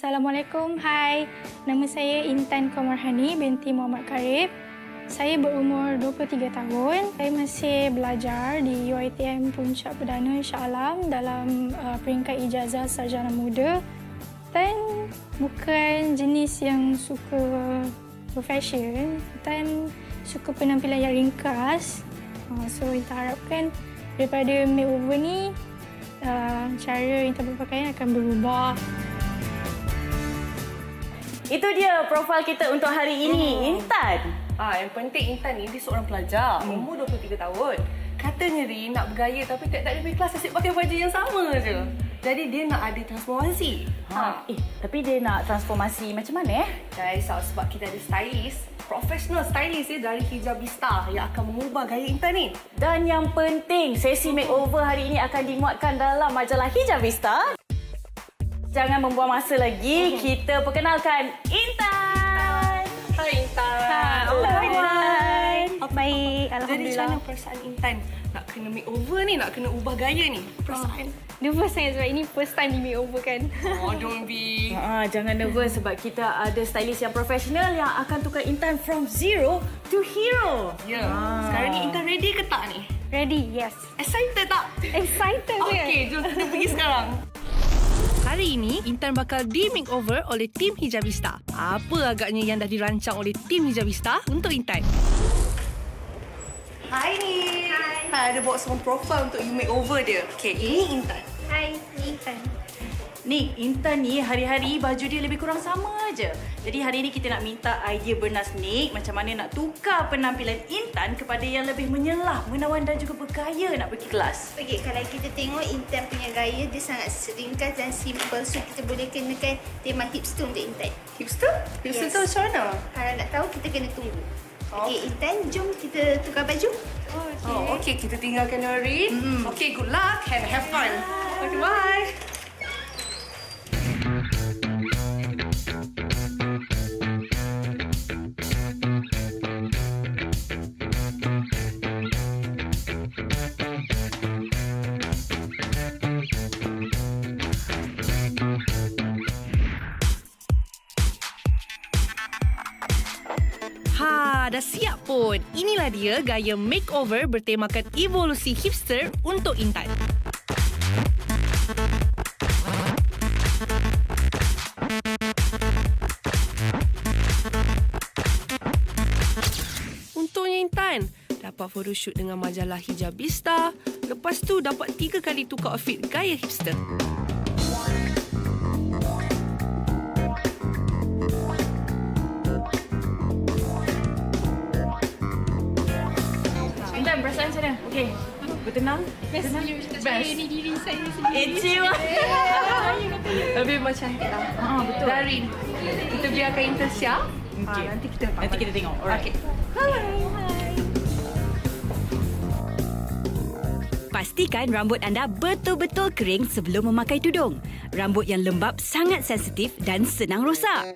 Assalamualaikum, hai. Nama saya Intan Komarhani binti Muhammad Karib. Saya berumur 23 tahun. Saya masih belajar di UiTM Puncak Perdana Shah Alam dalam peringkat ijazah sarjana muda. Dan bukan jenis yang suka berfashion, dan suka penampilan yang ringkas. So, kita harapkan daripada makeover ni, cara Intan berpakaian akan berubah. Itu dia profil kita untuk hari ini, Intan. Yang penting Intan ni dia seorang pelajar, umur 23 tahun. Katanya Rin nak bergaya tapi tak lebih kelas asyik pakai baju yang sama je. Jadi dia nak ada transformasi. Tapi dia nak transformasi macam mana Jangan risau sebab kita ada stylist, professional stylist dari Hijabista yang akan mengubah gaya Intan ni. Dan yang penting, sesi makeover hari ini akan dimuatkan dalam majalah Hijabista. Jangan membuang masa lagi, kita perkenalkan Intan. Hai Intan. Hai. Baik, Jadi Alhamdulillah. macam mana perasaan Intan nak kena makeover ni, nak kena ubah gaya ni? Perasaan? Nervous sangat sebab ini first time di makeover kan. Don't be. Jangan nervous sebab kita ada stylist yang profesional yang akan tukar Intan from zero to hero. Ya. Sekarang ni Intan ready ke tak ni? Ready? Yes. Excited tak? Excited sangat. Okey, jom kita pergi sekarang. Hari ini, Intan bakal di-makeover oleh tim Hijabista. Apa agaknya yang dah dirancang oleh tim Hijabista untuk Intan? Hai ni. Hai, ada bawa semua profil untuk you makeover dia. Okey, ini Intan. Hai, ni Intan. Ni, Intan ni hari-hari baju dia lebih kurang sama aja. Jadi hari ni kita nak minta idea Bernas Nick macam mana nak tukar penampilan Intan kepada yang lebih menyelah, menawan dan juga bergaya nak pergi kelas. Okey, kalau kita tengok Intan punya gaya, dia sangat ringkas dan simple. So, kita boleh kenakan tema hipster untuk Intan. Hipster? Hipster tu macam mana? Kalau nak tahu, kita kena tunggu. Okey, Intan, jom kita tukar baju. Okey, kita tinggalkan Norin. Okey, good luck and have fun. Okay, bye. Dah siap pun. Inilah dia gaya makeover bertemakan evolusi hipster untuk Intan. Untungnya Intan dapat photoshoot dengan majalah Hijabista. Lepas tu dapat 3 kali tukar outfit gaya hipster. Intan, perasaan macam mana? Okey, bertenang? Best. Saya ni diri saya sendiri. Eciwa. Lebih macam cantik lah. Betul. Darin, kita biarkan Intan siap. Okay. Nanti kita tengok. Alright. Okay. Pastikan rambut anda betul-betul kering sebelum memakai tudung. Rambut yang lembap sangat sensitif dan senang rosak.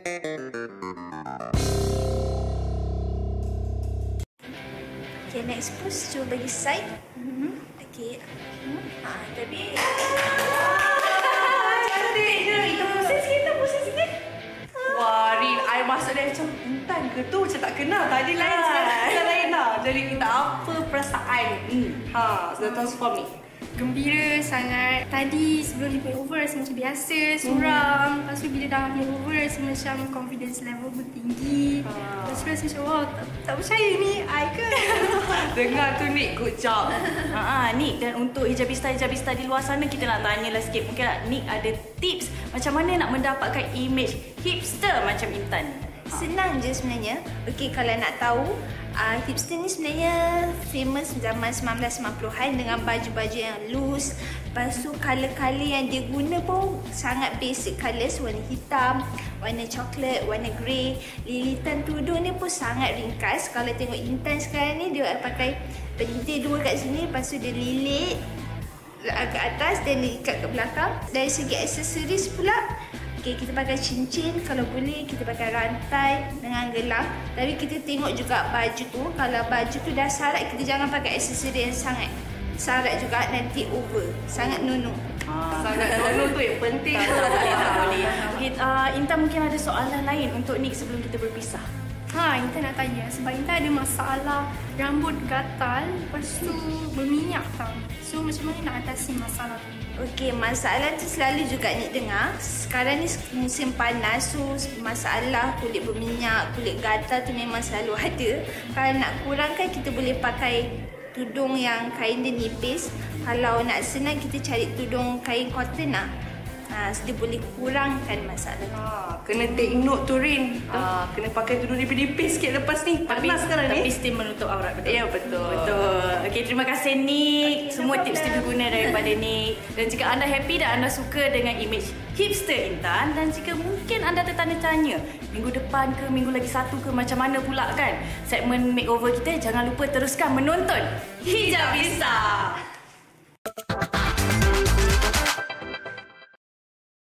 Okey, nak expose, cuba bagi side. Okey. Tapi... Cantik je. Kita pose sikit. Wah, Rin, I masuk dia macam Intan ke tu? Macam tak kenal. Tadi lain, sekarang lain lah. Jadi kita apa perasaan? Sudah transform ni. Gembira sangat. Tadi sebelum di makeover rasa macam biasa, suram. Lepas tu bila dah makeover rasa macam confidence level pun tinggi. Lepas tu rasa macam wow, tak percaya ni I ke? Dengar tu Nick, good job. Nick, dan untuk hijabista di luar sana kita nak tanyalah sikit. Mungkin Nick ada tips macam mana nak mendapatkan image hipster macam Intan. Senang je sebenarnya. Okey, kalau nak tahu, hipster ni sebenarnya famous zaman 1990-an dengan baju-baju yang loose. Lepas tu colour-colour yang dia guna pun sangat basic colours. Warna hitam, warna coklat, warna grey. Lilitan tudung ni pun sangat ringkas. Kalau tengok Intan sekarang ni, dia pakai pelintir 2 kat sini. Lepas tu dia lilit ke atas dan dia ikat ke belakang. Dari segi aksesoris pula, okay, kita pakai cincin, kalau boleh kita pakai rantai dengan gelang. Tapi kita tengok juga baju tu, kalau baju tu dah sarat, kita jangan pakai aksesori yang sangat sarat juga, nanti over, sangat nunuk. Sangat dono tu yang penting. Tak boleh. Okay, Intan mungkin ada soalan lain untuk Nick sebelum kita berpisah. Intan nak tanya sebab Intan ada masalah rambut gatal, lepas tu berminyak tau. So macam mana nak atasi masalah tu? Okey, masalah tu selalu juga Nik dengar. Sekarang ni musim panas, so masalah kulit berminyak, kulit gatal tu memang selalu ada. Kalau nak kurangkan, kita boleh pakai tudung yang kain dia nipis. Kalau nak senang, kita cari tudung kain cotton lah. Dia boleh kurangkan masalah. Kena take note tu, Rin. Kena pakai tudung nipis-nipis sikit lepas ni. Panas sekarang ni. Tapi still menutup aurat, betul? Ya, betul. Okey, terima kasih Nick. Semua tips-tips berguna daripada Nick. Dan jika anda happy dan anda suka dengan image hipster Intan, dan jika mungkin anda tertanya-tanya minggu depan ke minggu lagi satu ke macam mana pula kan segmen makeover kita, jangan lupa teruskan menonton Hijab Vista.